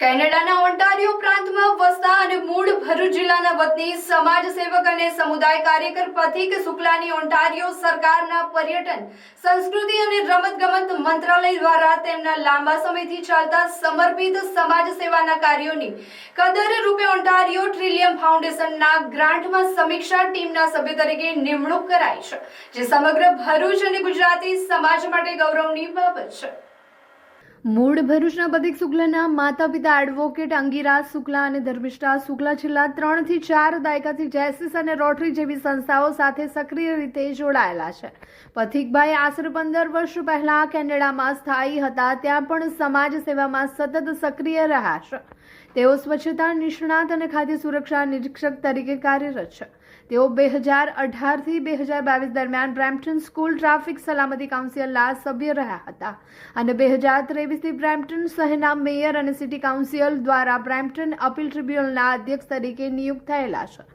કેનેડાના ઓન્ટારિયો પ્રાંતમાં વસતા અને મૂળ ભરૂચ જિલ્લાના વતની સમાજ સેવક અને સમુદાય કાર્યકર પથિક શુક્લાની ઓન્ટારિયો સરકારના પર્યટન, સંસ્કૃતિ અને રમતગમત મંત્રાલય દ્વારા તેમના લાંબા સમયથી ચાલતા સમર્પિત સમાજ સેવાના કાર્યોની કદર રૂપે ઓન્ટારિયો ટ્રિલિયમ ફાઉન્ડેશનના ગ્રાન્ટમાં સમીક્ષા ટીમના સભ્ય તરીકે નિમણૂક કરાઈ છે, જે સમગ્ર ભરૂચ અને ગુજરાતી સમાજ માટે ગૌરવની બાબત છે. મૂળ ભરૂચના પથિક શુક્લાના માતા પિતા એડવોકેટ અંગીરા શુક્લા અને ધર્મિષ્ઠા શુક્લા છેલ્લા 3 થી 4 દાયકાથી જેસિસ અને રોટરી જેવી સંસ્થાઓ સાથે સક્રિય રીતે જોડાયેલા છે. પથિકભાઈ આશરે 15 વર્ષ પહેલા કેનેડામાં સ્થાયી હતા, ત્યાં પણ સમાજ સેવામાં સતત સક્રિય રહ્યા છે. તેઓ સ્વચ્છતા નિષ્ણાત અને ખાદ્ય સુરક્ષા નિરીક્ષક તરીકે કાર્યરત છે. તેઓ 2018 થી 2022 દરમિયાન બ્રેમ્પટન સ્કૂલ ટ્રાફિક સલામતી કાઉન્સિલના સભ્ય રહ્યા હતા અને 2023 થી બ્રેમ્પટન શહેરના મેયર અને સિટી કાઉન્સિલ દ્વારા બ્રેમ્પટન અપીલ ટ્રિબ્યુનલના અધ્યક્ષ તરીકે નિયુક્ત થયેલા છે.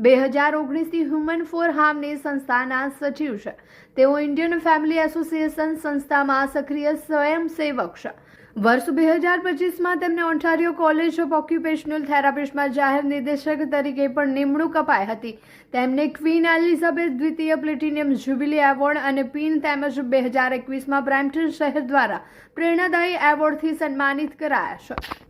2019 થી હ્યુમન ફોર હાર્મની સંસ્થાના સચિવ છે. તેઓ ઇન્ડિયન ફેમિલી એસોસિએશન સંસ્થામાં સક્રિય સ્વયંસેવક છે. વર્ષ 2025માં તેમને ઓન્ટારિયો કોલેજ ઓફ ઓક્યુપેશનલ થેરાપિસ્ટમાં જાહેર નિર્દેશક તરીકે પણ નિમણૂક અપાઈ હતી. તેમને ક્વીન એલિઝાબેથ દ્વિતીય પ્લેટિનિયમ જ્યુબિલી એવોર્ડ અને પીન તેમજ 2021માં બ્રેમ્પટન શહેર દ્વારા પ્રેરણાદાયી એવોર્ડથી સન્માનિત કરાયા છે.